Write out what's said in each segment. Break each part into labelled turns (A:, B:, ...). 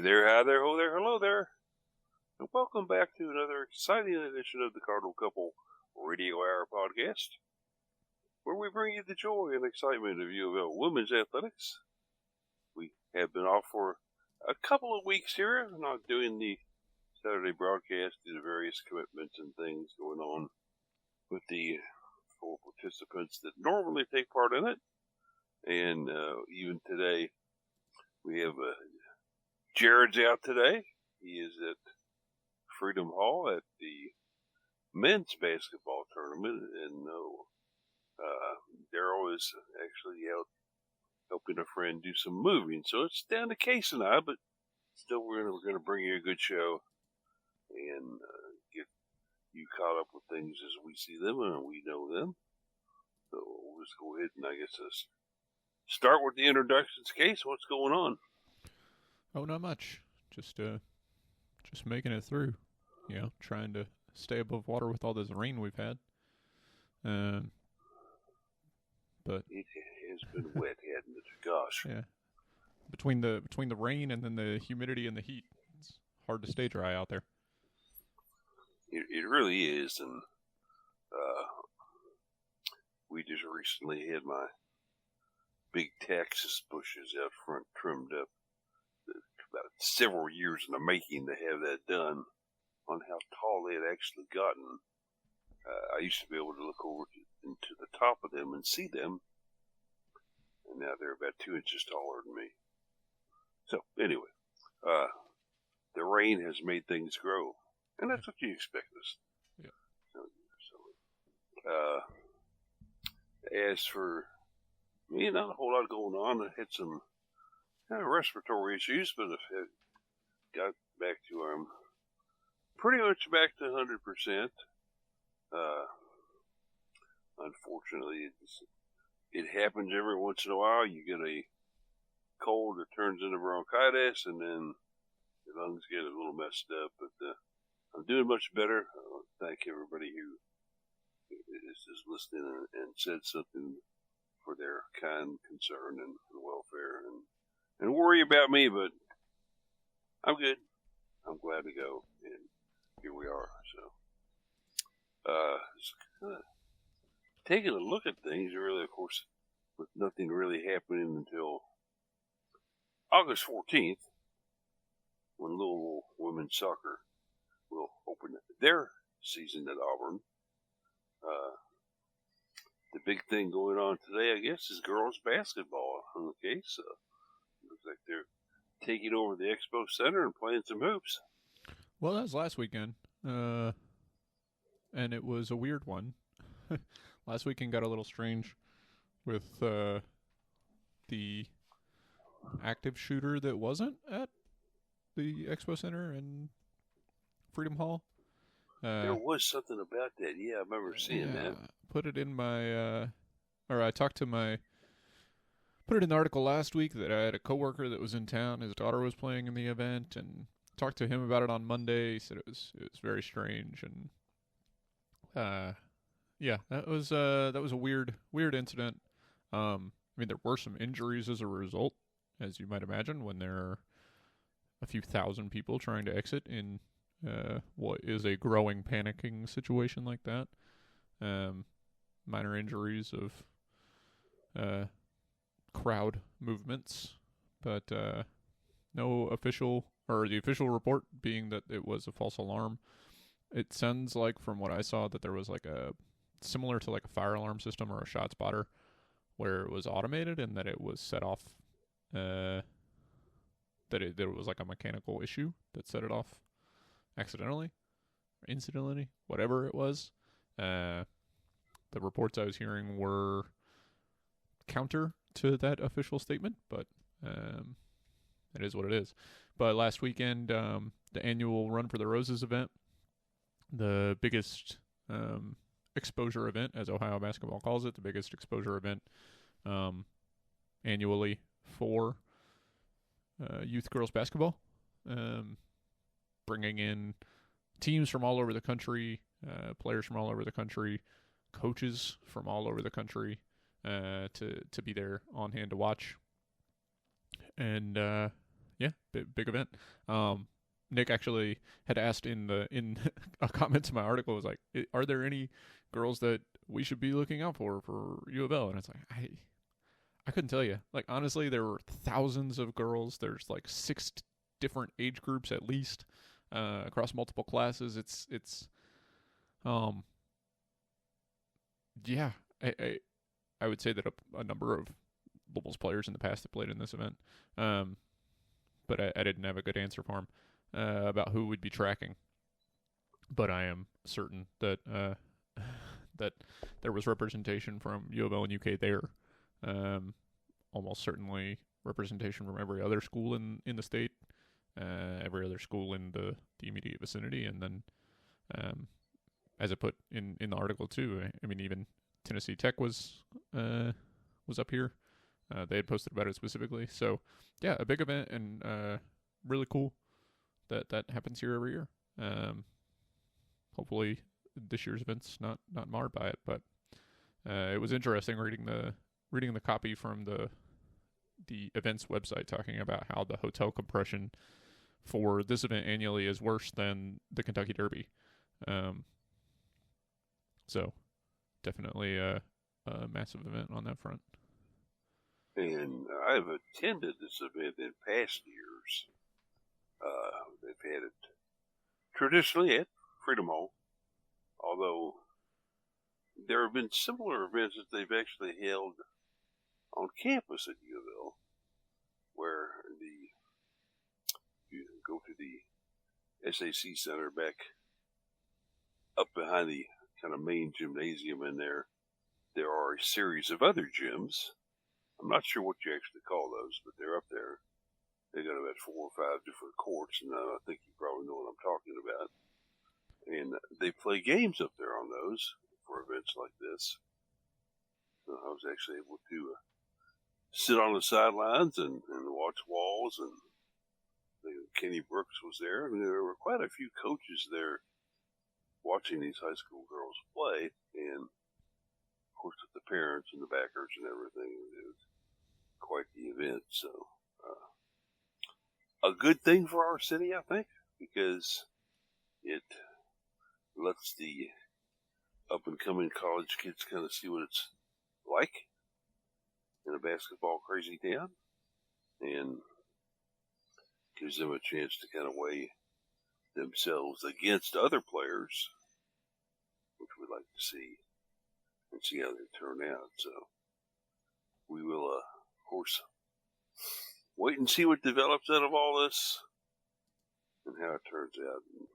A: there, hi there, ho there, hello there, and welcome back to another exciting edition of the Cardinal Couple Radio Hour podcast, where we bring you the joy and excitement of you about women's athletics. We have been off for a couple of weeks here, not doing the Saturday broadcast due to various commitments and things going on with the four participants that normally take part in it, and even today we have Jared's out today. He is at Freedom Hall at the men's basketball tournament, and Daryl is actually out helping a friend do some moving. So it's down to Case and I, but still we're going to bring you a good show and get you caught up with things as we see them and we know them. So we'll just go ahead and I guess start with the introductions. Case, what's going on?
B: Oh, not much. Just making it through. You know, trying to stay above water with all this rain we've had. But
A: it has been wet, hasn't it? Gosh.
B: Yeah. Between the rain and then the humidity and the heat, it's hard to stay dry out there.
A: It really is, and we just recently had my big Texas bushes out front trimmed up. About several years in the making to have that done on how tall they had actually gotten. I used to be able to look over into the top of them and see them, and now they're about 2 inches taller than me. So anyway, the rain has made things grow, and that's what you expect us.
B: Yeah.
A: As for me, not a whole lot going on. I had some respiratory issues, but I've got back to pretty much back to 100%. Unfortunately, it happens every once in a while. You get a cold that turns into bronchitis, and then your lungs get a little messed up. But I'm doing much better. Thank everybody who is listening and said something for their kind concern and welfare and worry about me, but I'm good. I'm glad to go, and here we are. So, taking a look at things, really, of course, with nothing really happening until August 14th, when Louisville women's soccer will open their season at Auburn. The big thing going on today, I guess, is girls basketball. Okay, so looks like they're taking over the Expo Center and playing some hoops.
B: Well, that was last weekend, and it was a weird one. Last weekend got a little strange with the active shooter that wasn't at the Expo Center and Freedom Hall.
A: There was something about that. Yeah, I remember seeing that.
B: Put it in my, I talked to put it in the article last week that I had a coworker that was in town. His daughter was playing in the event, and talked to him about it on Monday. He said it was very strange, and that was a weird incident. I mean, there were some injuries as a result, as you might imagine, when there are a few thousand people trying to exit in what is a growing panicking situation like that. Minor injuries of crowd movements, but no official, or the official report being that it was a false alarm. It sounds like, from what I saw, that there was like a similar to like a fire alarm system or a shot spotter, where it was automated and that it was set off. That it was like a mechanical issue that set it off accidentally, or incidentally, whatever it was. The reports I was hearing were counter to that official statement, but it is what it is. But last weekend, the annual Run for the Roses event, the biggest exposure event, as Ohio basketball calls it, the biggest exposure event annually for youth girls basketball, bringing in teams from all over the country, players from all over the country, coaches from all over the country to be there on hand to watch. And Yeah, big event. Nick actually had asked in a comment to my article, was like, "Are there any girls that we should be looking out for U of L?" And it's like, I couldn't tell you. Like, honestly, there were thousands of girls. There's like 6 different age groups at least, across multiple classes. It's um yeah. I would say that a number of Bulls players in the past have played in this event. But I didn't have a good answer for him about who we'd be tracking. But I am certain that that there was representation from U of L and UK there. Almost certainly representation from every other school in the state, every other school in the immediate vicinity, and then, as I put in the article too, I mean, even Tennessee Tech was up here. They had posted about it specifically. So, yeah, a big event, and really cool that happens here every year. Hopefully this year's event's not marred by it, but it was interesting reading the copy from the event's website talking about how the hotel compression for this event annually is worse than the Kentucky Derby. So definitely a massive event on that front.
A: And I've attended this event in past years. They've had it traditionally at Freedom Hall, although there have been similar events that they've actually held on campus at U of L, where you go to the SAC Center back up behind the kind of main gymnasium in there. There are a series of other gyms. I'm not sure what you actually call those, but they're up there. They got about 4 or 5 different courts, and I think you probably know what I'm talking about. And they play games up there on those for events like this. So I was actually able to sit on the sidelines and watch Walls, and Kenny Brooks was there. I mean, there were quite a few coaches there watching these high school girls play, and of course with the parents and the backers and everything, it was quite the event. So a good thing for our city, I think, because it lets the up-and-coming college kids kind of see what it's like in a basketball crazy town, and gives them a chance to kind of weigh themselves against other players, which we'd like to see, and see how they turn out. So we will, of course, wait and see what develops out of all this, and how it turns out, and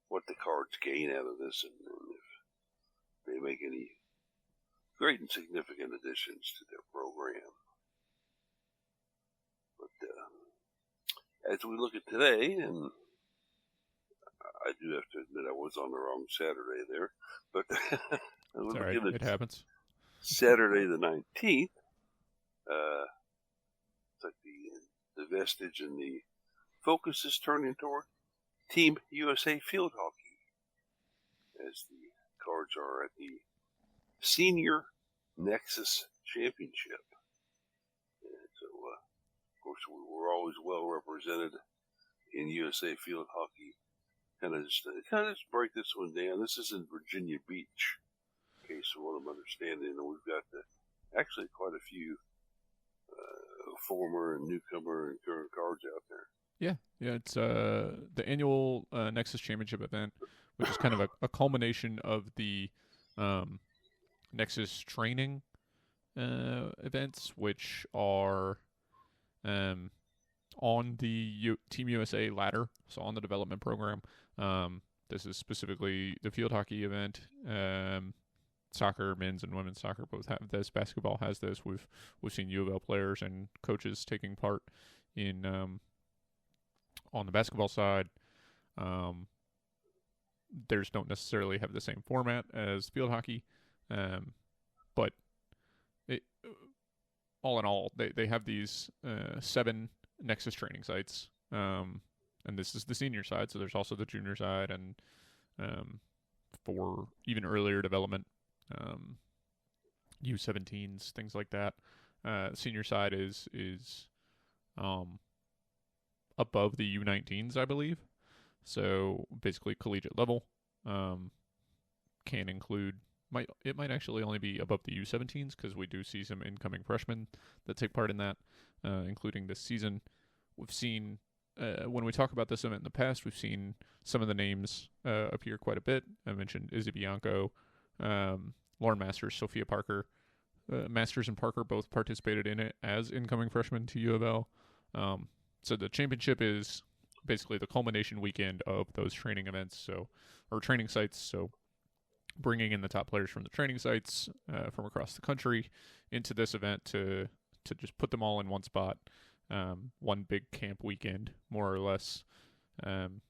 A: what the Cards gain out of this, and if they make any great and significant additions to their program. But as we look at today, and I do have to admit I was on the wrong Saturday there, but
B: it's all right. It happens.
A: Saturday the 19th, it's like the vestige and the focus is turning toward Team USA field hockey, as the Cards are at the Senior Nexus Championship. And so, of course, we're always well represented in USA field hockey. Kind of just break this one down. This is in Virginia Beach, in case of what I'm understanding. And we've got actually quite a few former and newcomer and current Cards out there.
B: Yeah, it's the annual Nexus Championship event, which is kind of a culmination of the Nexus training events, which are on the Team USA ladder, so on the development program. This is specifically the field hockey event. Soccer, men's and women's soccer both have this. Basketball has this. We've seen U of L players and coaches taking part in on the basketball side. Theirs don't necessarily have the same format as field hockey, but all in all, they have these 7 Nexus training sites, and this is the senior side, so there's also the junior side, and for even earlier development, U17s, things like that. Senior side is above the U19s, I believe. So basically collegiate level. Can include it might actually only be above the U17s because we do see some incoming freshmen that take part in that, including this season. We've seen when we talk about this event in the past, we've seen some of the names appear quite a bit. I mentioned Izzy Bianco, Lauren Masters, Sophia Parker. Masters and Parker both participated in it as incoming freshmen to U of L. So the championship is basically the culmination weekend of those training events, or training sites. So bringing in the top players from the training sites from across the country into this event to just put them all in one spot, one big camp weekend, more or less, and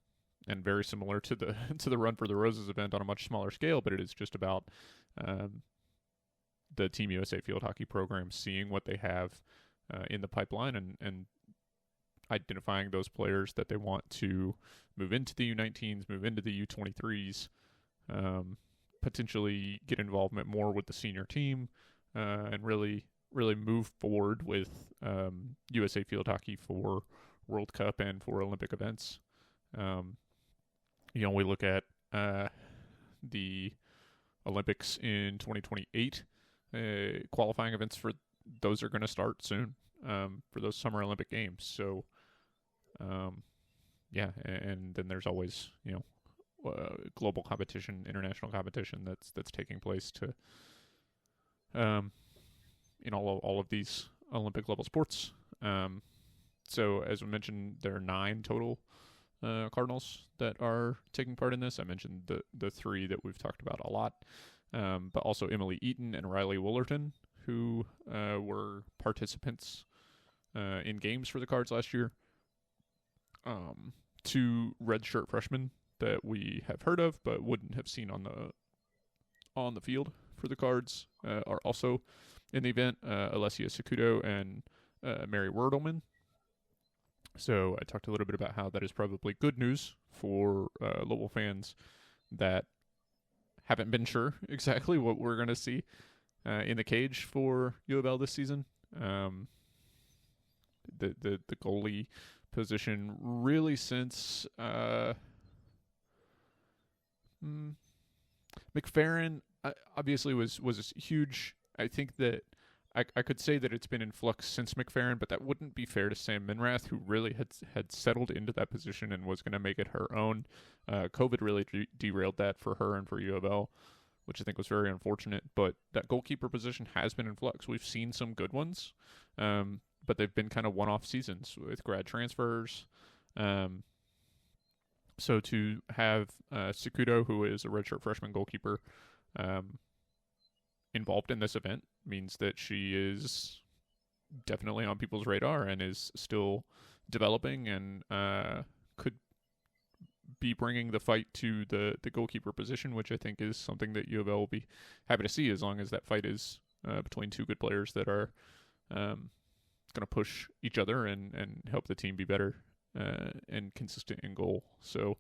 B: very similar to the to the Run for the Roses event on a much smaller scale. But it is just about the Team USA field hockey program seeing what they have in the pipeline and identifying those players that they want to move into the U19s, move into the U23s, potentially get involvement more with the senior team, and really move forward with USA field hockey for World Cup and for Olympic events. We look at the Olympics in 2028. Qualifying events for those are going to start soon for those Summer Olympic Games. So, and then there's always global competition, international competition that's taking place to in all of these Olympic level sports. So as we mentioned, there are 9 total Cardinals that are taking part in this. I mentioned the 3 that we've talked about a lot, but also Emily Eaton and Riley Woolerton, who were participants in games for the Cards last year. 2 redshirt freshmen that we have heard of but wouldn't have seen on the field for the Cards are also in the event, Alessia Sakudo and Mary Werdelman. So I talked a little bit about how that is probably good news for Lowell fans that haven't been sure exactly what we're going to see in the cage for U of L this season. The goalie position really since McFerrin obviously was huge. I think that I could say that it's been in flux since McFerrin, but that wouldn't be fair to Sam Minrath, who really had settled into that position and was going to make it her own. COVID really derailed that for her and for U of L, which I think was very unfortunate. But that goalkeeper position has been in flux. We've seen some good ones, but they've been kind of one-off seasons with grad transfers. So to have Sakudo, who is a redshirt freshman goalkeeper, involved in this event means that she is definitely on people's radar and is still developing and could be bringing the fight to the goalkeeper position, which I think is something that U of L will be happy to see as long as that fight is between 2 good players that are going to push each other and help the team be better and consistent in goal. So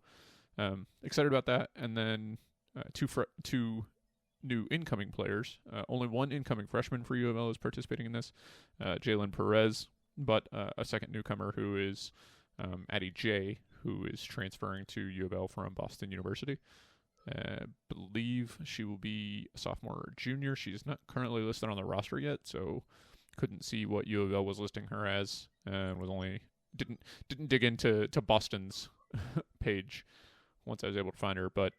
B: excited about that. And then 2 new incoming players. Only 1 incoming freshman for U of L is participating in this, Jalen Perez, but a second newcomer who is Addie J, who is transferring to U of L from Boston University. Believe she will be a sophomore or junior. She's not currently listed on the roster yet, so couldn't see what U of L was listing her as, and was only didn't dig into Boston's page once I was able to find her, but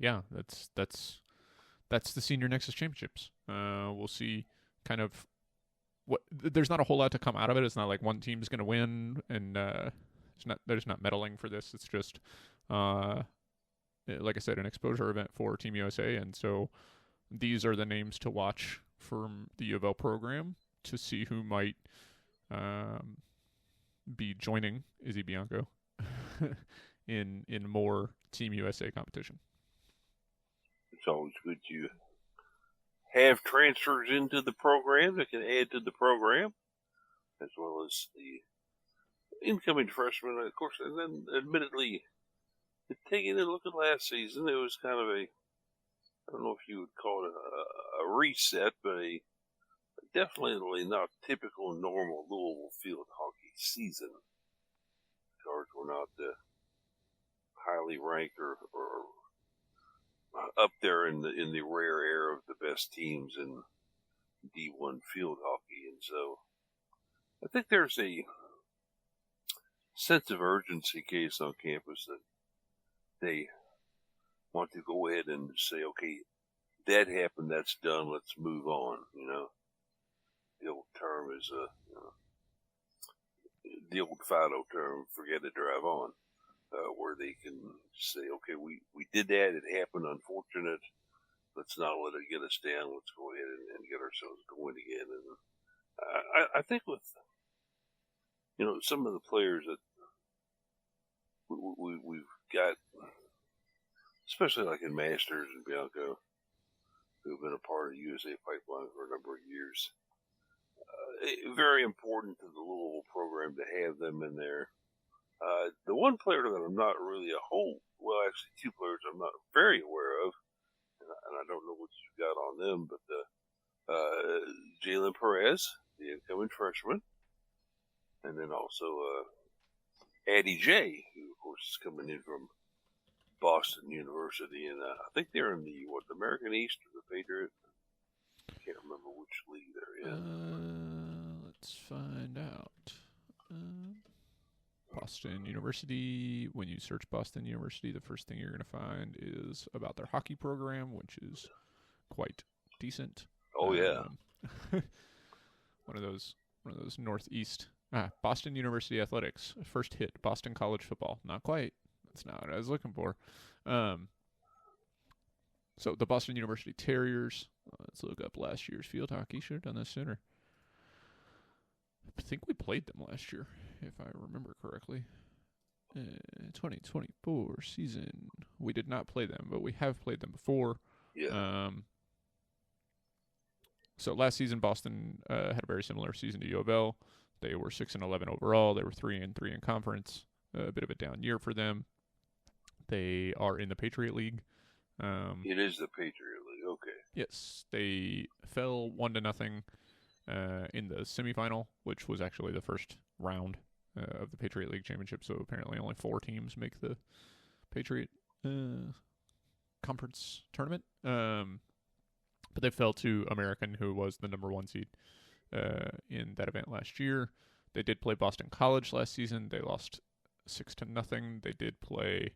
B: yeah, that's the Senior Nexus Championships. We'll see kind of what. There's not a whole lot to come out of it. It's not like one team's going to win, and there's not medaling for this. It's just, like I said, an exposure event for Team USA, and so these are the names to watch from the U of L program to see who might be joining Izzy Bianco in more Team USA competition.
A: It's always good to have transfers into the program that can add to the program, as well as the incoming freshmen, of course. And then, admittedly, taking a look at last season, it was kind of I don't know if you would call it a reset, but a definitely not typical, normal Louisville field hockey season. The Cards were not highly ranked or up there in the rare air of the best teams in D1 field hockey, and so I think there's a sense of urgency case on campus that they want to go ahead and say, okay, that happened, that's done, let's move on. The old term is the old Fido term, forget it, drive on, where they can say, okay, we did that, it happened, unfortunate, let's not let it get us down, let's go ahead and get ourselves going again. And I think with some of the players that we've got, especially like in Masters and Bianco, who've been a part of the USA Pipeline for a number of years, very important to the Louisville program to have them in there. The one player that I'm not really actually two players I'm not very aware of, and I don't know what you've got on them, but Jalen Perez, the incoming freshman, and then also Addie J, who of course is coming in from Boston University, and I think they're in the American East or the Patriot. I can't remember which league they're in.
B: Let's find out. Boston University. When you search Boston University, the first thing you're going to find is about their hockey program, which is quite decent.
A: Oh yeah,
B: one of those Northeast. Boston University Athletics. First hit, Boston College football. Not quite. That's not what I was looking for. So the Boston University Terriers. Let's look up last year's field hockey. Should have done this sooner. I think we played them last year, if I remember correctly. 2024 season. We did not play them, but we have played them before.
A: Yeah.
B: So last season, Boston had a very similar season to U of L. They were 6-11 overall. They were 3-3 in conference. A bit of a down year for them. They are in the Patriot League.
A: It is the Patriot League. Okay.
B: Yes, they fell 1-0 in the semifinal, which was actually the first round of the Patriot League Championship. So apparently, only 4 teams make the Patriot Conference tournament. But they fell to American, who was the number 1 seed in that event last year. They did play Boston College last season. They lost 6-0. They did play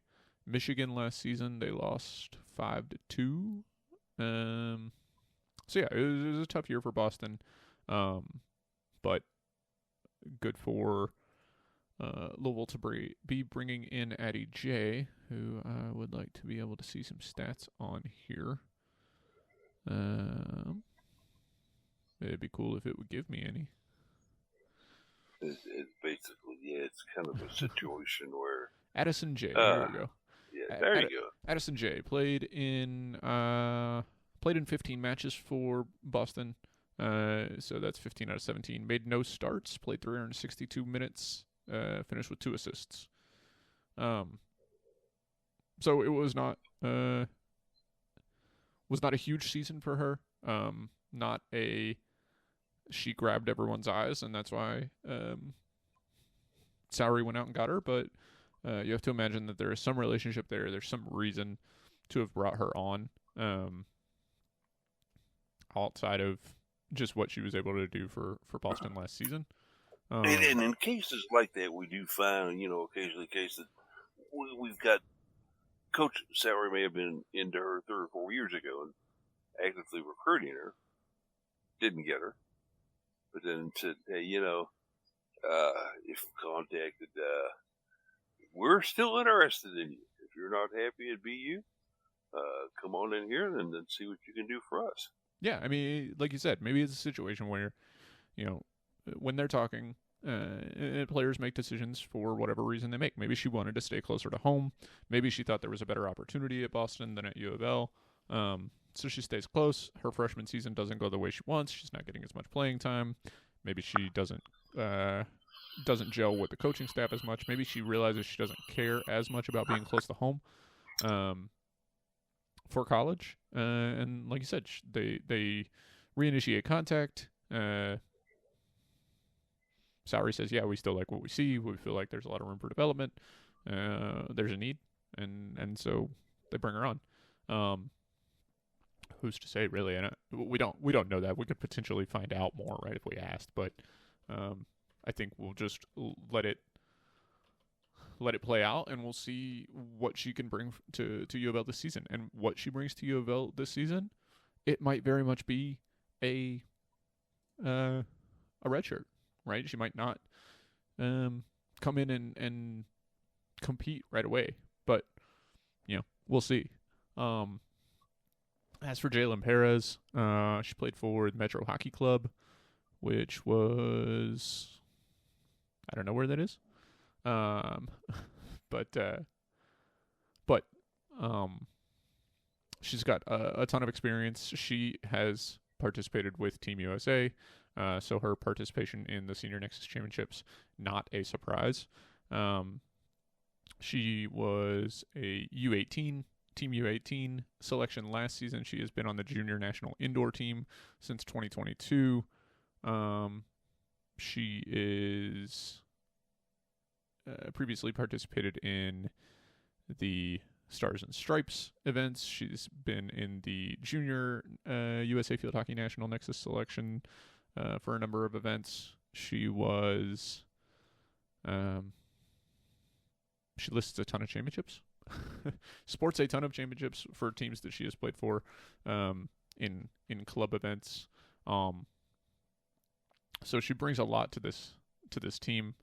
B: Michigan last season. They lost 5-2. So yeah, it was a tough year for Boston. But good for Louisville to be bringing in Addie J, who I would like to be able to see some stats on here. It'd be cool if it would give me any.
A: It's basically, it's kind of a situation where
B: Addison J. There we go.
A: Yeah, there you go.
B: Addison J. played in 15 matches for Boston. So that's 15 out of 17. Made no starts. Played 362 minutes. Finished with 2 assists. So it was not a huge season for her. She grabbed everyone's eyes, and that's why Salary went out and got her. But you have to imagine that there is some relationship there. There's some reason to have brought her on outside of just what she was able to do for Boston last season.
A: And in cases like that, we do find, occasionally cases that we've got Coach Salary may have been into her 3 or 4 years ago and actively recruiting her. Didn't get her. But then said, hey, if contacted, we're still interested in you. If you're not happy at BU, come on in here and then see what you can do for us.
B: Yeah, I mean, like you said, maybe it's a situation where, when they're talking, players make decisions for whatever reason they make. Maybe she wanted to stay closer to home. Maybe she thought there was a better opportunity at Boston than at U of L. So she stays close. Her freshman season doesn't go the way she wants. She's not getting as much playing time. Maybe she doesn't gel with the coaching staff as much. Maybe she realizes she doesn't care as much about being close to home for college. And like you said, they reinitiate contact. Salary says, yeah, we still like what we see. We feel like there's a lot of room for development. There's a need, and so they bring her on. Who's to say, really? And we don't know that. We could potentially find out more, right, if we asked. But I think we'll just let it play out, and we'll see what she can bring to U of L this season. And what she brings to U of L this season, it might very much be a red shirt, right? She might not come in and compete right away, but we'll see. As for Jalen Perez, she played for the Metro Hockey Club, which was, I don't know where that is. But she's got a ton of experience. She has participated with Team USA, so her participation in the Senior Nexus Championships, not a surprise. She was a U18, Team U18 selection last season. She has been on the Junior National Indoor Team since 2022. She is previously participated in the Stars and Stripes events. She's been in the Junior USA Field Hockey National Nexus selection for a number of events. She was... she lists a ton of championships. Sports a ton of championships for teams that she has played for in club events. So she brings a lot to this team.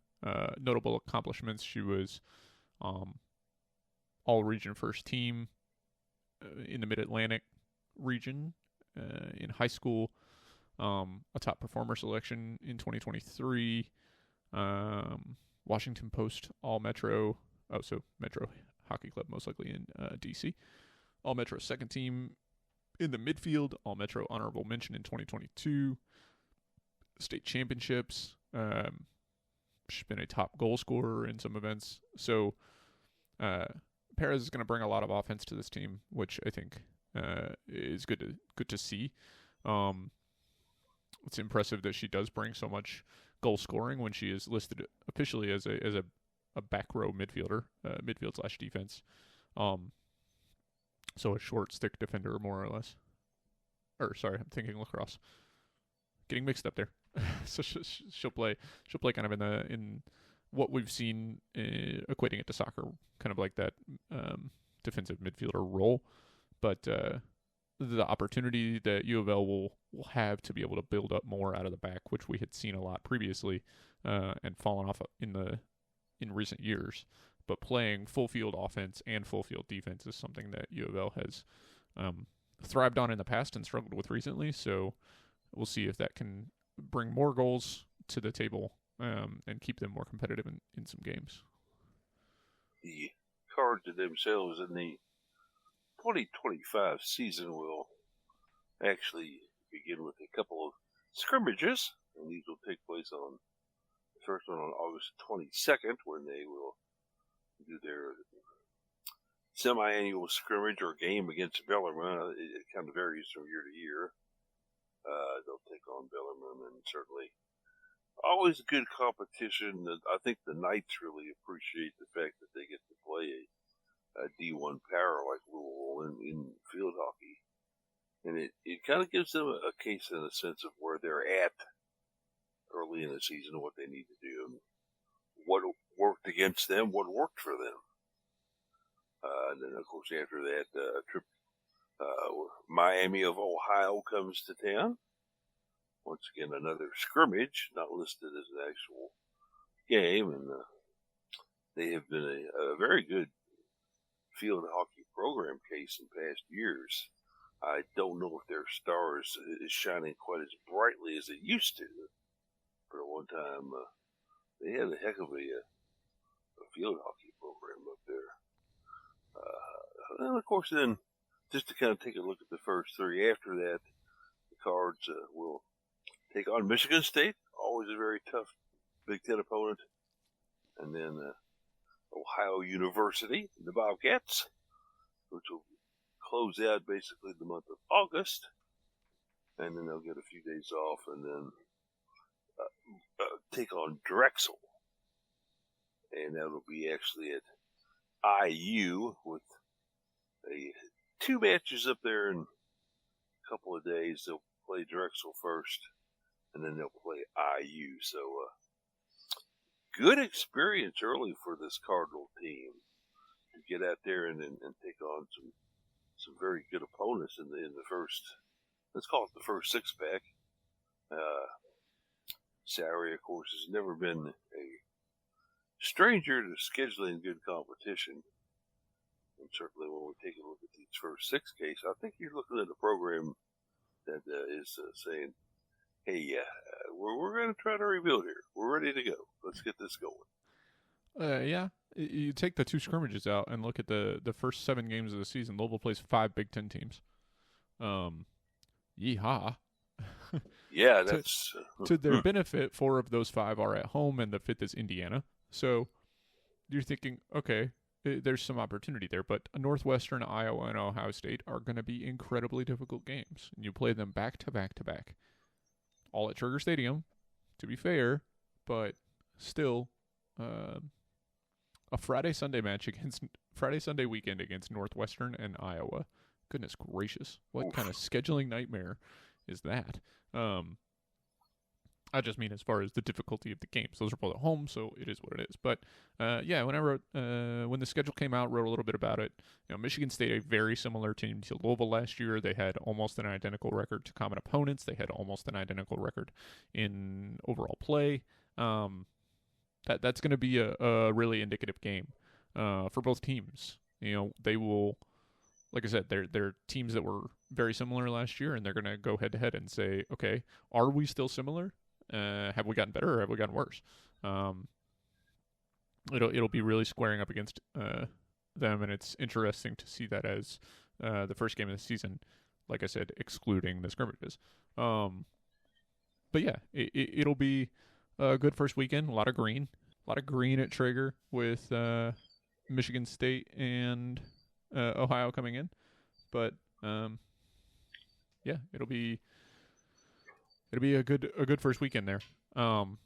B: Notable accomplishments: she was all region first team in the Mid-Atlantic region in high school. A top performer selection in 2023. Washington Post All Metro. Oh, so Metro Hockey Club, most likely in DC. All Metro second team in the midfield. All Metro honorable mention in 2022. State championships. She's been a top goal scorer in some events. So Perez is going to bring a lot of offense to this team, which I think is good to see. It's impressive that she does bring so much goal scoring when she is listed officially as a back row midfielder, midfield/defense. So a short stick defender, more or less. Or sorry, I'm thinking lacrosse. Getting mixed up there. So she'll play kind of in what we've seen, equating it to soccer, kind of like that defensive midfielder role. But the opportunity that U of L will have to be able to build up more out of the back, which we had seen a lot previously and fallen off in recent years. But playing full field offense and full field defense is something that U of L has thrived on in the past and struggled with recently. So we'll see if that can bring more goals to the table and keep them more competitive in some games.
A: The Cards themselves in the 2025 season will actually begin with a couple of scrimmages, and these will take place on the first one on August 22nd, when they will do their semi-annual scrimmage or game against Bellarmine. It kind of varies from year to year. They'll take on Bellarmine, and certainly always a good competition. I think the Knights really appreciate the fact that they get to play a D1 power like Louisville in field hockey. And it kind of gives them a case in a sense of where they're at early in the season and what they need to do, and what worked against them, what worked for them. And then, of course, after that, a trip, Miami of Ohio comes to town. Once again, another scrimmage, not listed as an actual game, and they have been a very good field hockey program, Case, in past years. I don't know if their stars is shining quite as brightly as it used to, but at one time they had a heck of a field hockey program up there. And of course, then, just to kind of take a look at the first three, after that, the Cards will take on Michigan State, always a very tough Big Ten opponent. And then Ohio University, the Bobcats, which will close out basically the month of August. and then they'll get a few days off, and then take on Drexel, and that'll be actually at IU with two matches up there in a couple of days. They'll play Drexel first, and then they'll play IU. So good experience early for this Cardinal team to get out there and take on some very good opponents in the first. Let's call it the first six pack. Sauer, of course, has never been a stranger to scheduling good competition. And certainly when we take a look at these first six cases, I think you're looking at a program that is saying, hey, we're going to try to rebuild here. We're ready to go. Let's get this going.
B: Yeah. You take the two scrimmages out and look at the first 7 games of the season. Louisville plays 5 Big Ten teams. Yeehaw.
A: Yeah, that's...
B: to their benefit, 4 of those 5 are at home, and the 5th is Indiana. So you're thinking, okay, there's some opportunity there. But Northwestern, Iowa, and Ohio State are going to be incredibly difficult games. And you play them back to back to back. All at Trigger Stadium, to be fair, but still a Friday-Sunday weekend against Northwestern and Iowa. Goodness gracious. What kind of scheduling nightmare is that? I just mean as far as the difficulty of the games. Those are both at home, so it is what it is. But, yeah, when I wrote, when the schedule came out, wrote a little bit about it. You know, Michigan State, a very similar team to Louisville last year. They had almost an identical record to common opponents. They had almost an identical record in overall play. That's going to be a really indicative game for both teams. You know, they will, like I said, they're teams that were very similar last year, and they're going to go head-to-head and say, okay, are we still similar? Have we gotten better or have we gotten worse? It'll be really squaring up against them, and it's interesting to see that as the first game of the season, like I said, excluding the scrimmages. But yeah, it'll be a good first weekend. A lot of green at Traeger with Michigan State and Ohio coming in. But yeah, it'll be a good first weekend there. Other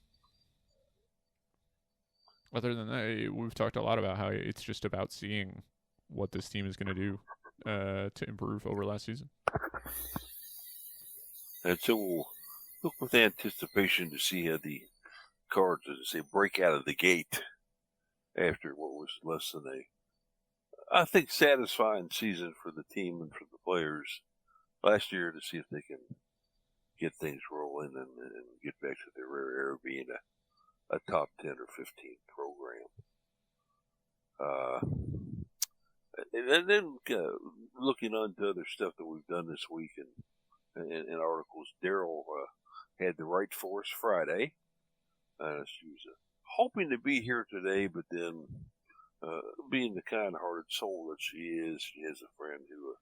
B: than that, we've talked a lot about how it's just about seeing what this team is going to do to improve over last season.
A: And so we'll look with anticipation to see how the Cards, as I say, break out of the gate after what was less than I think, satisfying season for the team and for the players last year, to see if they can get things rolling and get back to their rare era being a top 10 or 15 program. And then looking on to other stuff that we've done this week in articles, Daryl had the right for us Friday. She was hoping to be here today, but then being the kind-hearted soul that she is, she has a friend who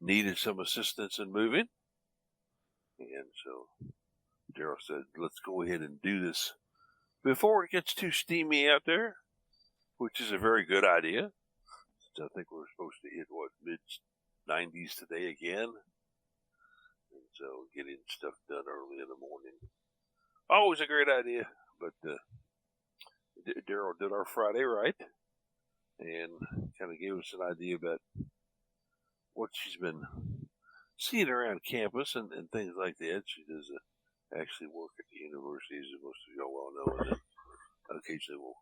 A: needed some assistance in moving. And so Daryl said, let's go ahead and do this before it gets too steamy out there, which is a very good idea. I think we're supposed to hit, mid-90s today again. And so getting stuff done early in the morning. Always a great idea, but Daryl did our Friday right and kind of gave us an idea about what she's been seeing around campus and things like that. She does actually work at the university, as most of y'all well know, and then occasionally we'll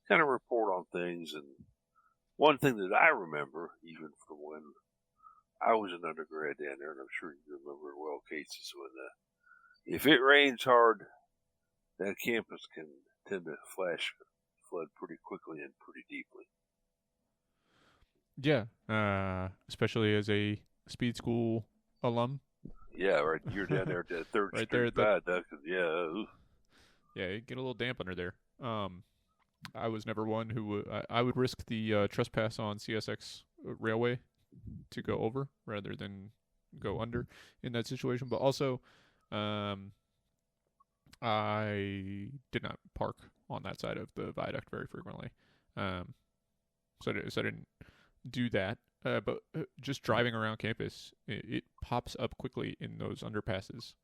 A: kind of report on things. And one thing that I remember, even from when I was an undergrad down there, and I'm sure you remember it well, Case, is when if it rains hard, that campus can tend to flood pretty quickly and pretty deeply.
B: Yeah, especially as a speed school alum.
A: Yeah, right. You're down there at that third
B: right
A: street
B: there
A: viaduct. Yeah.
B: Yeah, you get a little damp under there. I was never one who I would risk the trespass on CSX railway to go over rather than go under in that situation. But also, I did not park on that side of the viaduct very frequently. So I didn't do that. but just driving around campus, it pops up quickly in those underpasses.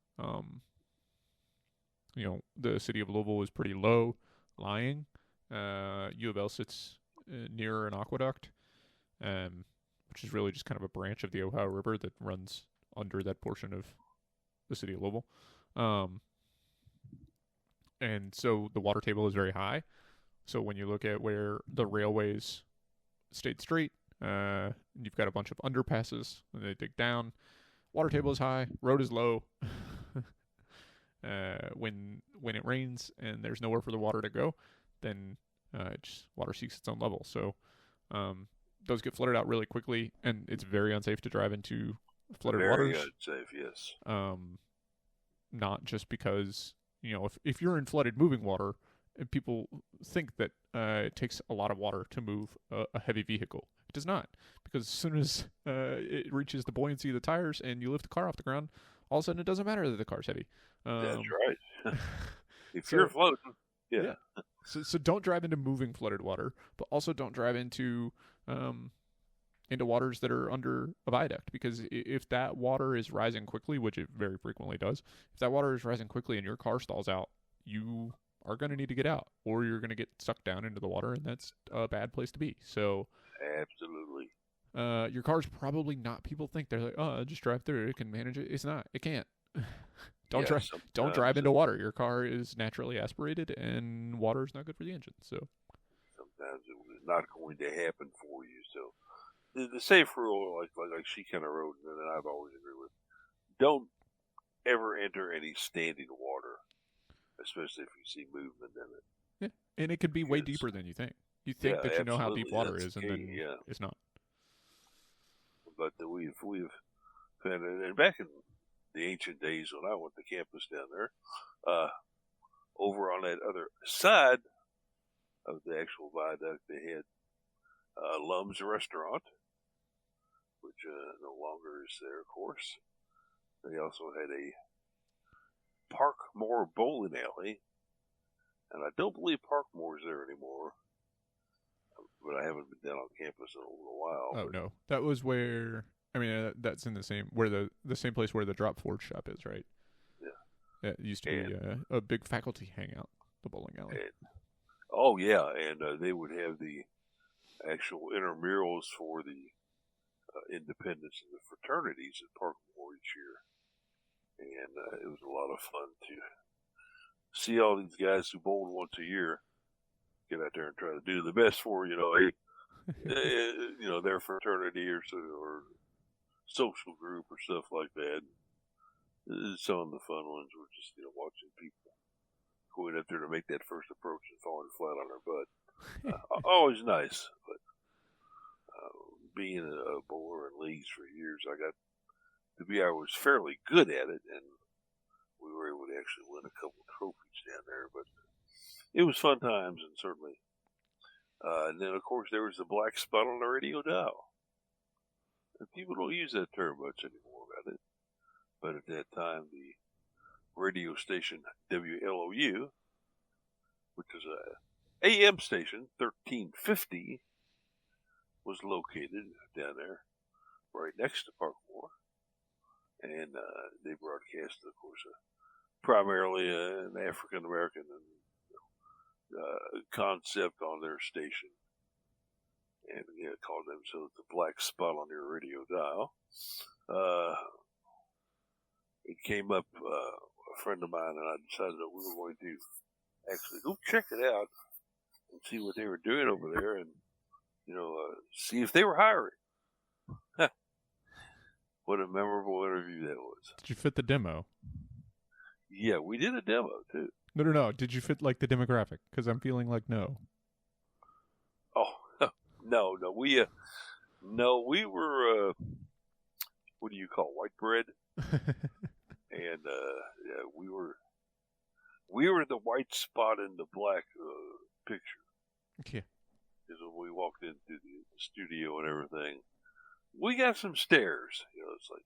B: The city of Louisville is pretty low lying. U of L sits near an aqueduct, which is really just kind of a branch of the Ohio River that runs under that portion of the city of Louisville. And so the water table is very high. So when you look at where the railways stayed straight, you've got a bunch of underpasses, and they dig down. Water table is high, road is low. When it rains and there's nowhere for the water to go, then water seeks its own level. So those get flooded out really quickly, and it's very unsafe to drive into flooded waters.
A: Very unsafe, yes.
B: Not just because, if you're in flooded moving water, and people think that it takes a lot of water to move a heavy vehicle. It does not, because as soon as it reaches the buoyancy of the tires and you lift the car off the ground, all of a sudden it doesn't matter that the car's heavy.
A: That's right. If you're floating, yeah.
B: So don't drive into moving flooded water, but also don't drive into waters that are under a viaduct, because if that water is rising quickly, which it very frequently does, if that water is rising quickly and your car stalls out, you are going to need to get out, or you're going to get sucked down into the water, and that's a bad place to be. So
A: absolutely.
B: Your car's probably not. People think they're like, oh, just drive through it. It can manage it. It's not. It can't. Don't drive into water. Your car is naturally aspirated, and water is not good for the engine. So
A: sometimes it's not going to happen for you. So the safe rule, like she kind of wrote, and I've always agreed with, don't ever enter any standing water, especially if you see movement in it.
B: Yeah, and it could be way deeper than you think. You think that you know how deep water is, and then it's not.
A: But we've found it, and back in the ancient days when I went to campus down there, over on that other side of the actual viaduct, they had Lum's restaurant, which no longer is there, of course. They also had a Parkmore bowling alley, and I don't believe Parkmore's there anymore. But I haven't been down on campus in a little while.
B: Oh no, that was where. I mean, that's in the same same place where the Drop Forge shop is, right? Yeah. It used to be a big faculty hangout, the bowling alley.
A: And they would have the actual intramurals for the independents and the fraternities at Parkmore each year, and it was a lot of fun to see all these guys who bowled once a year get out there and try to do the best for their fraternity or social group or stuff like that. Some of the fun ones were just watching people going up there to make that first approach and falling flat on their butt. Always nice, but being a bowler in leagues for years, I was fairly good at it, and we were able to actually win a couple trophies down there, but it was fun times, and certainly. And then, of course, there was the black spot on the radio dial. And people don't use that term much anymore about it. But at that time, the radio station WLOU, which is a AM station, 1350, was located down there, right next to Parkmore. And they broadcast, of course, primarily an African-American concept on their station, and called themselves the black spot on their radio dial. It came up, a friend of mine and I decided that we were going to actually go check it out and see what they were doing over there, and see if they were hiring. What a memorable interview that was.
B: Did you fit the demo?
A: Yeah, we did a demo too.
B: No. Did you fit like the demographic? Because I'm feeling like no.
A: Oh, no. We were, what do you call, white bread? And, we were the white spot in the black picture.
B: Okay.
A: Because when we walked into the studio and everything, we got some stares. It's like,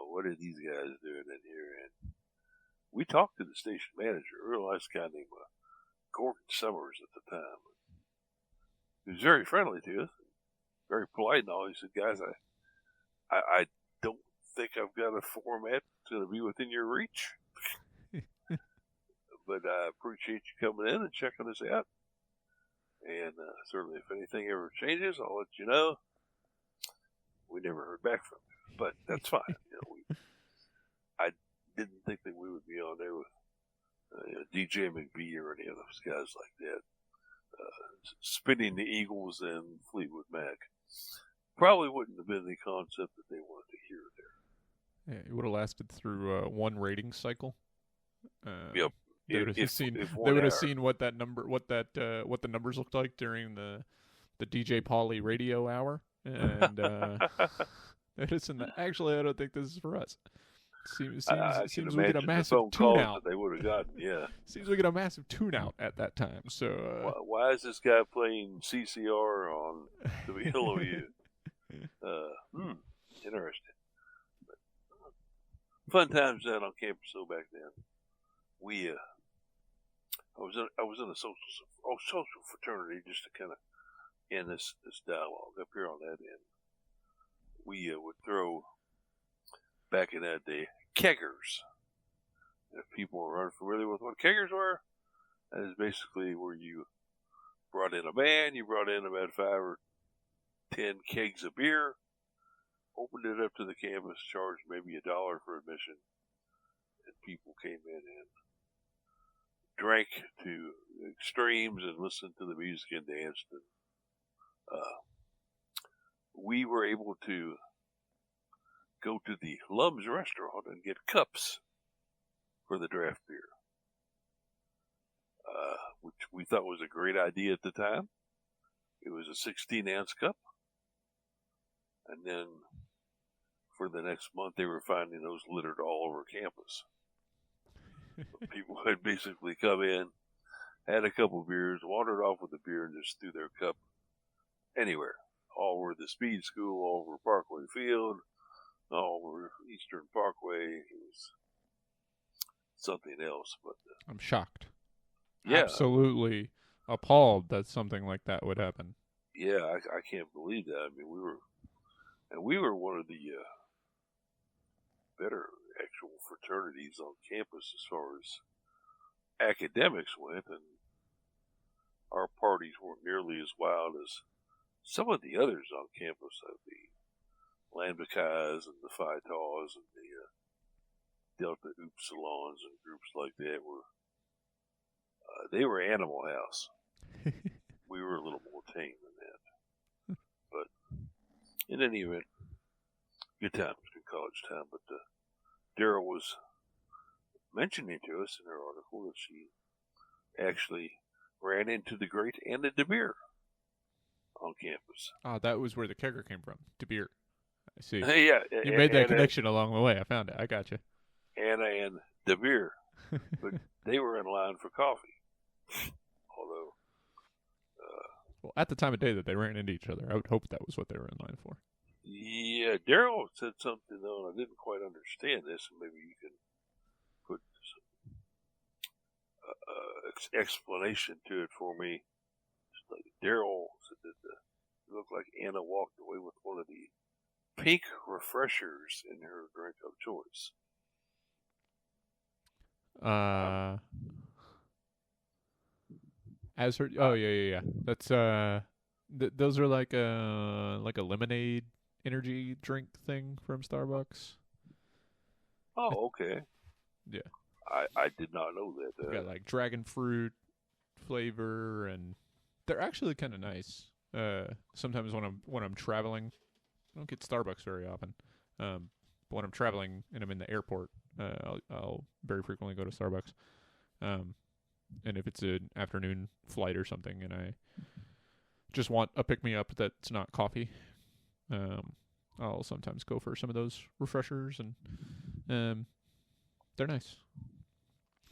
A: what are these guys doing in here? And we talked to the station manager, a real nice guy named Gordon Summers at the time. He was very friendly to us. very polite and all. He said, "Guys, I don't think I've got a format that's going to be within your reach, but I appreciate you coming in and checking us out. And certainly, if anything ever changes, I'll let you know." We never heard back from him, but that's fine. I didn't think that we would be on there with DJ McBee or any of those guys like that, spinning the Eagles and Fleetwood Mac. Probably wouldn't have been the concept that they wanted to hear there.
B: Yeah, it would have lasted through one rating cycle.
A: Yep.
B: They would have seen what the numbers looked like during the DJ Paulie radio hour, and actually, I don't think this is for us. Seems we get a massive tune out.
A: They would have gotten, yeah.
B: Seems we get a massive tune out at that time. So
A: why is this guy playing CCR on WLOU? Interesting. But, fun times out on campus though back then. We I was in a social fraternity just to kind of end this dialogue up here on that end. We would throw, back in that day, keggers. If people are unfamiliar with what keggers were, that is basically where you brought in a band, you brought in about 5 or 10 kegs of beer, opened it up to the campus, charged maybe $1 for admission, and people came in and drank to extremes and listened to the music and danced. And we were able to go to the Lum's restaurant and get cups for the draft beer, which we thought was a great idea at the time. It was a 16-ounce cup. And then for the next month, they were finding those littered all over campus. People had basically come in, had a couple of beers, wandered off with the beer, and just threw their cup anywhere. All over the speed school, all over Parkway Field, all over Eastern Parkway. It was something else. But
B: I'm shocked.
A: Yeah.
B: Absolutely appalled that something like that would happen.
A: Yeah, I can't believe that. I mean, we were one of the better actual fraternities on campus as far as academics went, and our parties weren't nearly as wild as some of the others on campus. The Lambicais and the Phi Taus and the Delta Upsilons and groups like that they were Animal House. We were a little more tame than that. But in any event, good times, good college time. But Daryl was mentioning to us in her article that she actually ran into the great Anna DeBeer on campus.
B: Oh, that was where the kegger came from, DeBeer. I see.
A: Yeah.
B: You made that connection along the way. I found it. I got you.
A: Anna and DeBeer. But they were in line for coffee. Although...
B: well, at the time of day that they ran into each other, I would hope that was what they were in line for.
A: Yeah, Daryl said something, though, and I didn't quite understand this, and maybe you can put some explanation to it for me. Like Daryl said that it looked like Anna walked away with one of the pink refreshers in her drink of choice.
B: As her, oh yeah. That's those are like a lemonade energy drink thing from Starbucks.
A: Oh, okay.
B: Yeah.
A: I did not know that.
B: They've got like dragon fruit flavor, and they're actually kind of nice. Sometimes when I'm traveling, I don't get Starbucks very often. But when I'm traveling and I'm in the airport, I'll very frequently go to Starbucks. And if it's an afternoon flight or something, and I just want a pick-me-up that's not coffee, I'll sometimes go for some of those refreshers, and they're nice.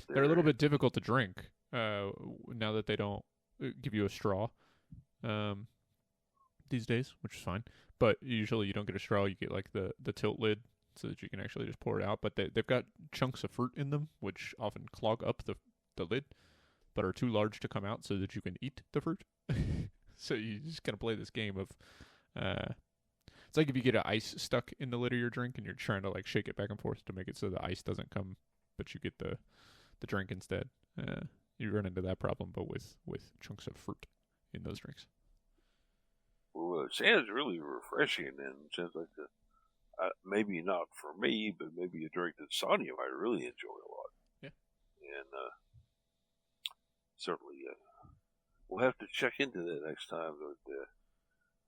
B: They're a little bit difficult to drink now that they don't give you a straw these days, which is fine. But usually you don't get a straw, you get like the tilt lid so that you can actually just pour it out. But they've got chunks of fruit in them, which often clog up the lid, but are too large to come out so that you can eat the fruit. So you just kind of play this game of It's like if you get an ice stuck in the lid of your drink and you're trying to like shake it back and forth to make it so the ice doesn't come, but you get the drink instead. You run into that problem, but with chunks of fruit in those drinks.
A: Well, it sounds really refreshing, and it sounds like maybe not for me, but maybe a drink that Sonia might really enjoy a lot.
B: Yeah.
A: And certainly, we'll have to check into that next time that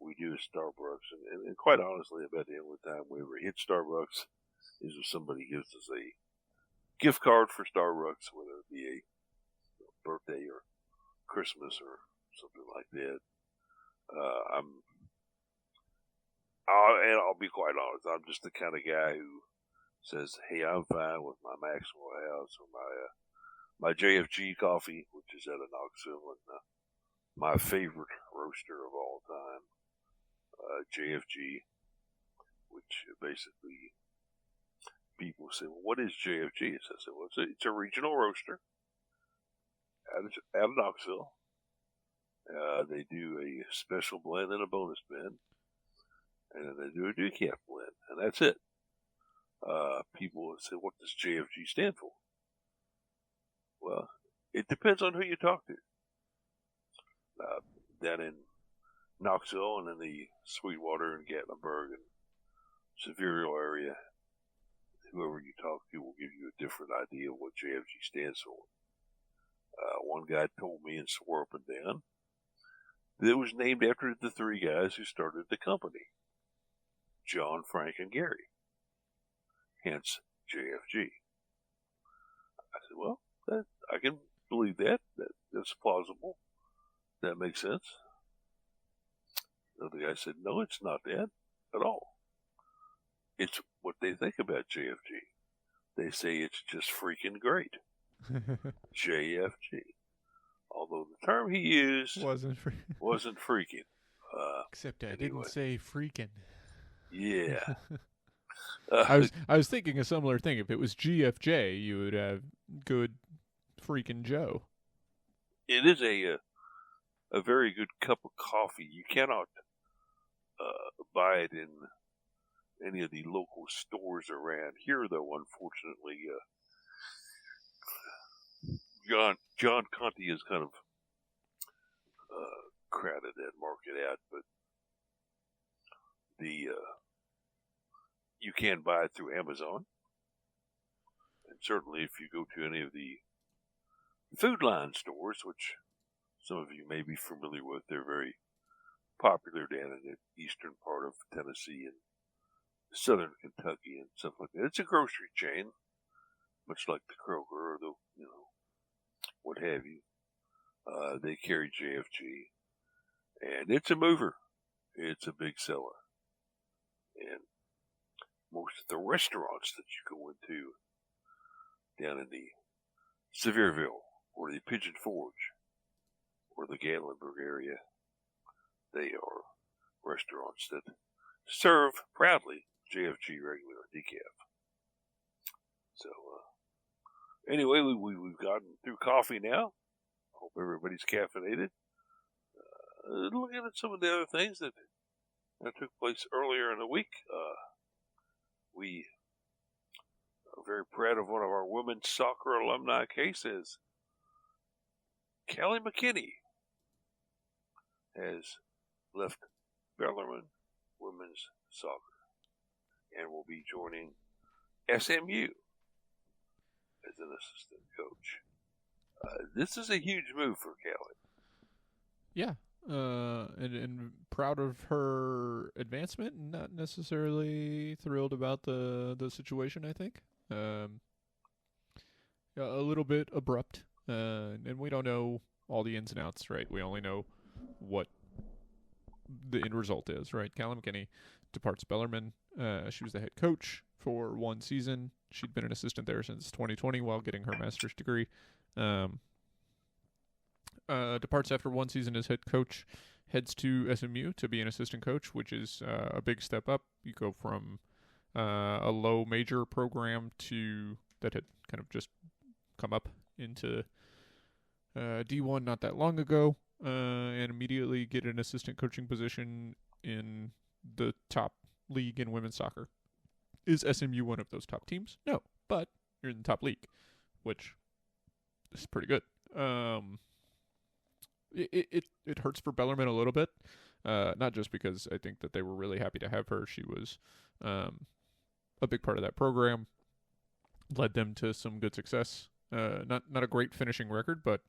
A: we do a Starbucks. And quite honestly, about the only time we ever hit Starbucks is if somebody gives us a gift card for Starbucks, whether it be a birthday or Christmas or something like that. I'll be quite honest. I'm just the kind of guy who says, "Hey, I'm fine with my Maxwell House or my JFG coffee, which is out of Knoxville, and my favorite roaster of all time, JFG, which basically people say, well, what is JFG? I said, well, it's a regional roaster out of Knoxville. They do a special blend and a bonus blend, and then they do a decaf blend, and that's it. People say, what does JFG stand for? Well, it depends on who you talk to. Down in Knoxville and in the Sweetwater and Gatlinburg and Sevierville area, whoever you talk to will give you a different idea of what JFG stands for. One guy told me and swore up and down that it was named after the three guys who started the company, John, Frank, and Gary. Hence, JFG. I said, well, I can believe that. That's plausible. That makes sense. The other guy said, no, it's not that at all. It's what they think about JFG. They say it's just freaking great. JFG. Although the term he used wasn't freaking.
B: Except I didn't say freaking.
A: Yeah.
B: I was thinking a similar thing. If it was GFJ, you would have good freaking Joe.
A: It is a very good cup of coffee. You cannot buy it in any of the local stores around here, though. Unfortunately, John Conti has kind of crowded that market out, but you can buy it through Amazon, and certainly if you go to any of the Food Line stores, which some of you may be familiar with, they're very popular down in the eastern part of Tennessee and southern Kentucky and stuff like that. It's a grocery chain, much like the Kroger or the, what have you. They carry JFG, and it's a mover. It's a big seller. And most of the restaurants that you go into down in the Sevierville or the Pigeon Forge or the Gatlinburg area, they are restaurants that serve proudly JFG regular decaf. So, anyway, we've gotten through coffee now. Hope everybody's caffeinated. Looking at some of the other things that took place earlier in the week, we are very proud of one of our women's soccer alumni cases. Callie McKinney has left Bellarmine Women's Soccer and will be joining SMU as an assistant coach. This is a huge move for Callie.
B: Yeah, and proud of her advancement. Not necessarily thrilled about the situation. I think a little bit abrupt, and we don't know all the ins and outs, right? We only know what the end result is, right? Callie McKinney departs Bellarmine. She was the head coach for one season. She'd been an assistant there since 2020 while getting her master's degree. Departs after one season as head coach, heads to SMU to be an assistant coach, which is a big step up. You go from a low major program that had kind of just come up into D1 not that long ago. and immediately get an assistant coaching position in the top league in women's soccer. Is SMU one of those top teams? No, but you're in the top league, which is pretty good. It hurts for Bellarmine a little bit, not just because I think that they were really happy to have her. She was a big part of that program, led them to some good success. Not a great finishing record, but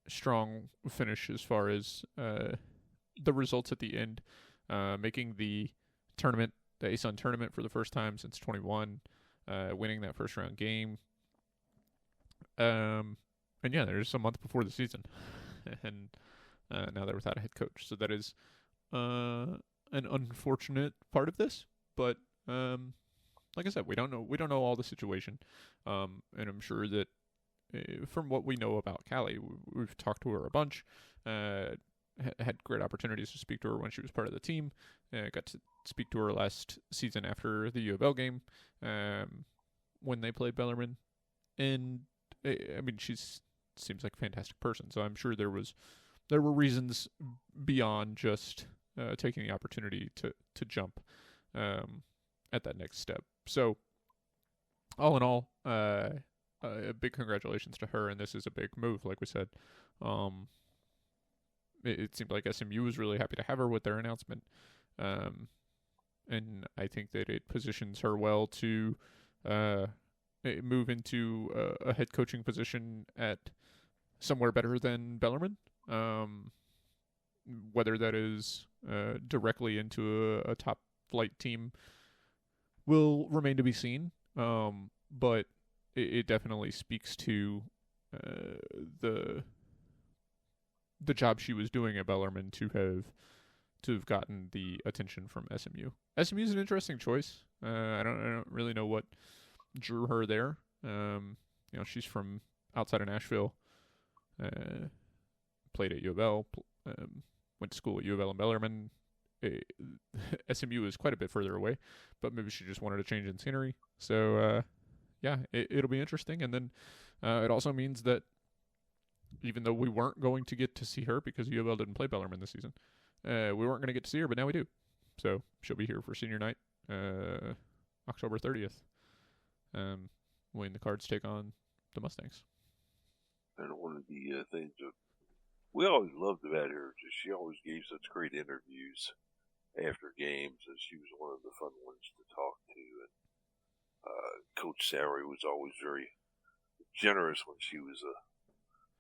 B: strong finish as far as the results at the end, making the tournament, the ASUN tournament, for the first time since 21, winning that first round game. And yeah, they're just a month before the season, and now they're without a head coach. So that is an unfortunate part of this. But like I said, we don't know all the situation, and I'm sure that from what we know about Callie, we've talked to her a bunch. Had great opportunities to speak to her when she was part of the team. Got to speak to her last season after the U of L game when they played Bellarmine, and I mean, seems like a fantastic person. So I'm sure there were reasons beyond just taking the opportunity to jump at that next step. So all in all, a big congratulations to her, and this is a big move, like we said. It seemed like SMU was really happy to have her with their announcement, and I think that it positions her well to move into a head coaching position at somewhere better than Bellarmine. Whether that is directly into a top flight team will remain to be seen. But it definitely speaks to the job she was doing at Bellarmine to have gotten the attention from SMU. SMU is an interesting choice. I don't really know what drew her there. She's from outside of Nashville. Played at U of L. Went to school at U of L in Bellarmine. SMU is quite a bit further away, but maybe she just wanted a change in scenery. So yeah, it'll be interesting. And then it also means that even though we weren't going to get to see her because U of L didn't play Bellarmine this season, we weren't going to get to see her, but now we do. So she'll be here for senior night, October 30th. When the Cards take on the Mustangs.
A: And one of the things that we always loved about her is she always gave such great interviews after games, and she was one of the fun ones to talk to. And Coach Sauer was always very generous when she was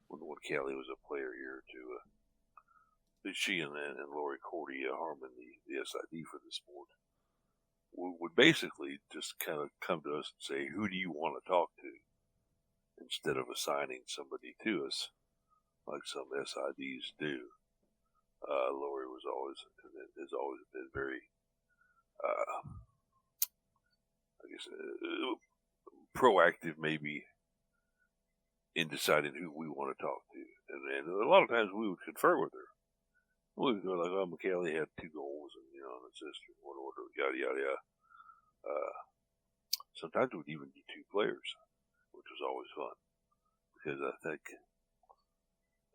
A: when Callie was a player here to she and Lori Cordy, Harmon, the SID for the sport, would basically just kind of come to us and say, who do you want to talk to? Instead of assigning somebody to us, like some SIDs do. Lori has always been very, I guess, proactive maybe in deciding who we want to talk to. And a lot of times we would confer with her. We would go like, oh, McKelly had 2 goals, and that's this, one order, yada, yada, yada. Sometimes it would even be 2 players, which was always fun. Because I think,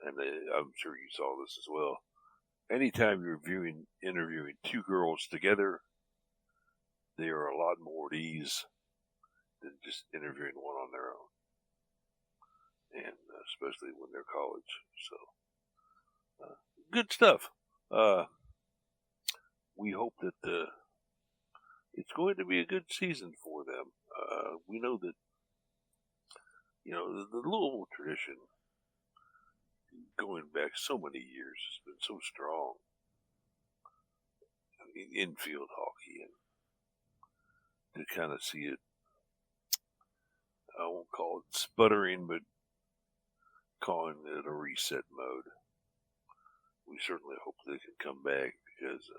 A: and I'm sure you saw this as well, anytime you're interviewing 2 girls together, they are a lot more at ease than just interviewing one on their own. And especially when they're college. So, good stuff. We hope that it's going to be a good season for them. We know that, the Louisville tradition, going back so many years, has been so strong. I mean, infield hockey, and to kind of see it, I won't call it sputtering, but calling it a reset mode. We certainly hope they can come back because,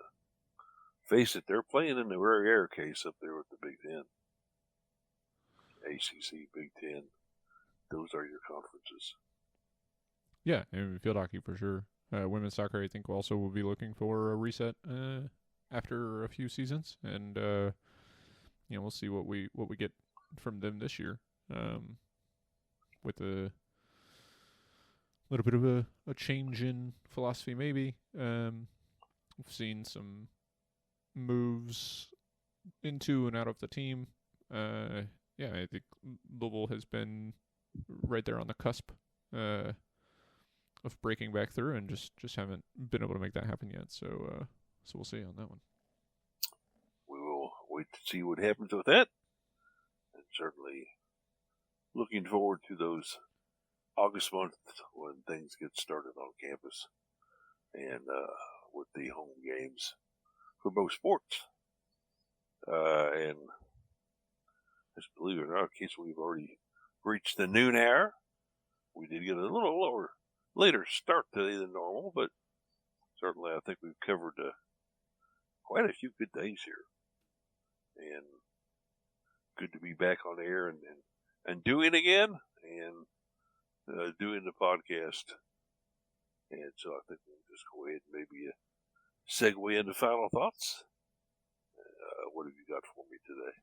A: face it, they're playing in the rare air case up there with the Big Ten. ACC, Big Ten, those are your conferences.
B: Yeah, and field hockey for sure. Women's soccer, I think, also will be looking for a reset after a few seasons, and we'll see what we get from them this year. With little bit of a change in philosophy, maybe. We've seen some moves into and out of the team. I think Louisville has been right there on the cusp of breaking back through, and just haven't been able to make that happen yet. So we'll see on that one.
A: We will wait to see what happens with that, and certainly looking forward to those August month when things get started on campus, and with the home games for both sports. And just believe it or not, in case we've already reached the noon hour, we did get a little later start today than normal, but certainly I think we've covered quite a few good days here. And good to be back on air and doing again, and doing the podcast. And so I think we'll just go ahead and maybe segue into final thoughts. What have you got for me today?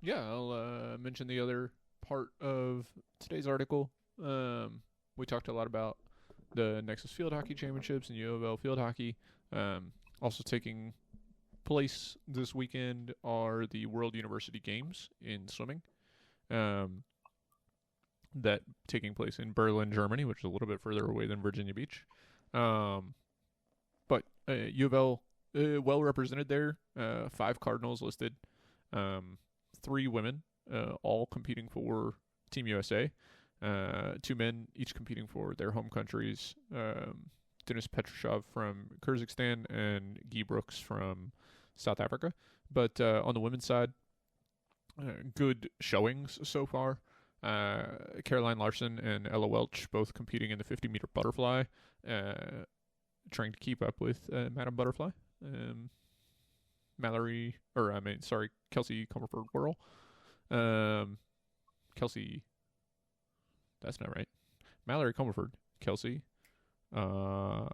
B: Yeah, I'll mention the other part of today's article. We talked a lot about the Nexus Field Hockey Championships and U of L Field Hockey. Also taking place this weekend are the World University Games in swimming. That taking place in Berlin, Germany, which is a little bit further away than Virginia Beach. But U of L well represented there. 5 Cardinals listed. 3 women, all competing for Team USA. 2 men, each competing for their home countries. Denis Petrashov from Kyrgyzstan and Guy Brooks from South Africa. But on the women's side, good showings so far. Caroline Larson and Ella Welch both competing in the 50-meter butterfly, trying to keep up with Madam Butterfly. Kelsey Comerford Whirl. Kelsey, that's not right. Mallory Comerford, Kelsey. Why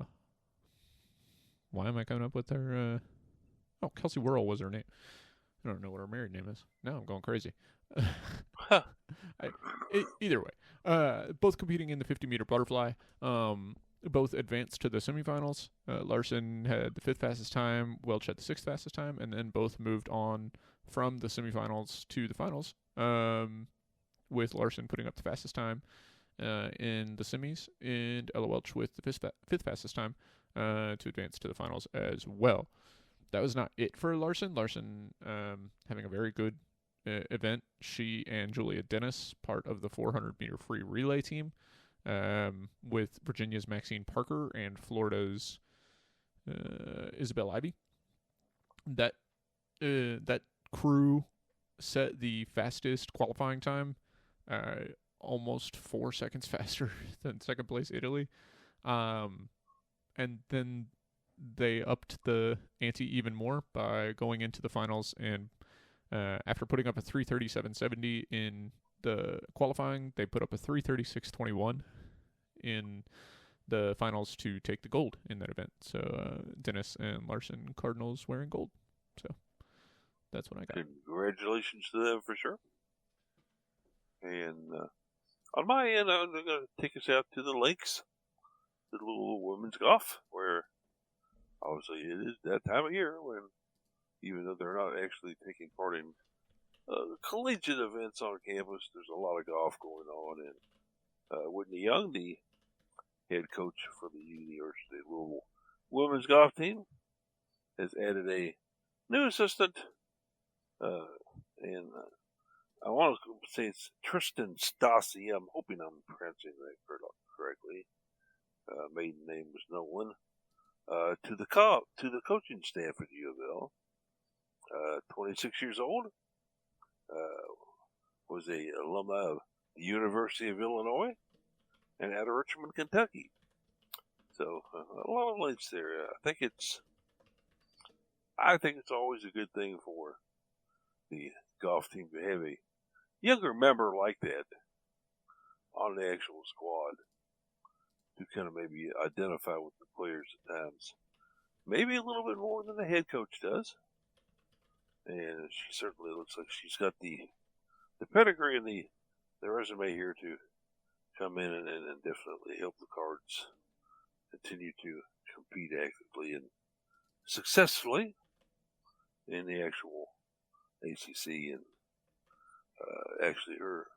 B: am I coming up with her? Kelsey Whirl was her name. I don't know what her married name is. Now I'm going crazy. Either way, both competing in the 50-meter butterfly. Both advanced to the semifinals. Larson had the 5th fastest time, Welch had the 6th fastest time, and then both moved on from the semifinals to the finals, with Larson putting up the fastest time in the semis, and Ella Welch with the 5th fastest time to advance to the finals as well. That was not it for Larson. Larson having a very good event. She and Julia Dennis, part of the 400-meter free relay team, with Virginia's Maxine Parker and Florida's Isabel Ivy. That crew set the fastest qualifying time, almost 4 seconds faster than second place Italy. And then they upped the ante even more by going into the finals, and after putting up a 3:37.70 in the qualifying, they put up a 3:36.21 in the finals to take the gold in that event. So Dennis and Larson Cardinals wearing gold. So that's what I got.
A: Congratulations to them for sure. And on my end, I'm going to take us out to the lakes, the little women's golf, where obviously it is that time of year when, even though they're not actually taking part in collegiate events on campus, there's a lot of golf going on. And Whitney Young, the head coach for the University of Louisville women's golf team, has added a new assistant, and I want to say it's Tristan Stassi. I'm hoping I'm pronouncing that correctly. Maiden name was Nolan. To the coaching staff at U of L. 26 years old. Was a alumni of the University of Illinois and out of Richmond, Kentucky. So a lot of links there. I think it's always a good thing for the golf team to have a younger member like that on the actual squad to kind of maybe identify with the players at times. Maybe a little bit more than the head coach does. And she certainly looks like she's got the pedigree and the resume here to come in and definitely help the Cards continue to compete actively and successfully in the actual ACC. And actually, her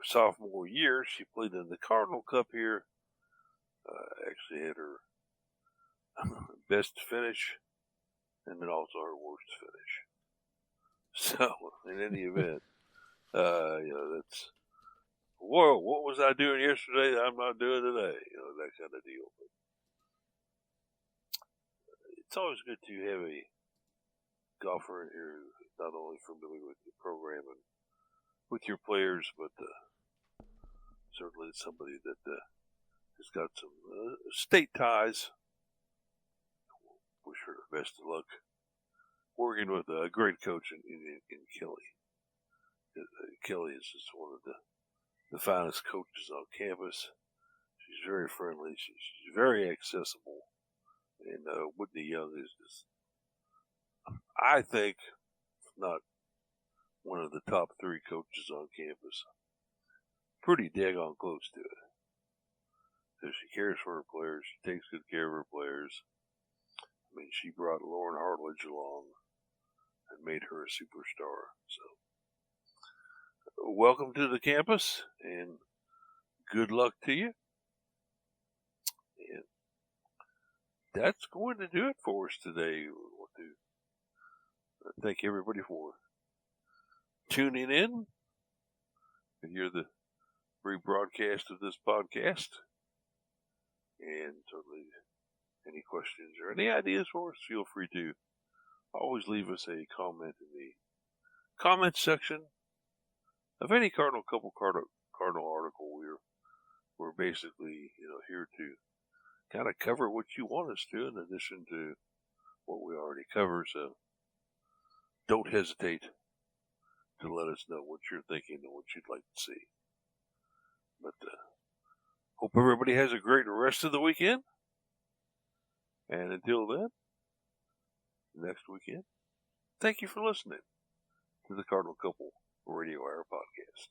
A: sophomore year, she played in the Cardinal Cup here. Actually had her best finish and then also her worst finish. So, in any event, that's, whoa, what was I doing yesterday that I'm not doing today? That kind of deal. But it's always good to have a golfer in here who's not only familiar with the program and with your players, but certainly somebody that has got some state ties. Wish her the best of luck working with a great coach in Kelly. Kelly is just one of the finest coaches on campus. She's very friendly. She's very accessible. And Whitney Young is just, I think, not one of the top 3 coaches on campus. Pretty daggone close to it. So she cares for her players. She takes good care of her players. I mean, she brought Lauren Hartledge along and made her a superstar. So, welcome to the campus, and good luck to you. And that's going to do it for us today. I want to thank everybody for tuning in. And hear the rebroadcast of this podcast. And certainly, any questions or any ideas for us, feel free to always leave us a comment in the comment section of any Cardinal Couple Cardinal article. We're basically, here to kind of cover what you want us to, in addition to what we already cover. So don't hesitate to let us know what you're thinking and what you'd like to see. But hope everybody has a great rest of the weekend. And until then, next weekend, thank you for listening to the Cardinal Couple Radio Hour Podcast.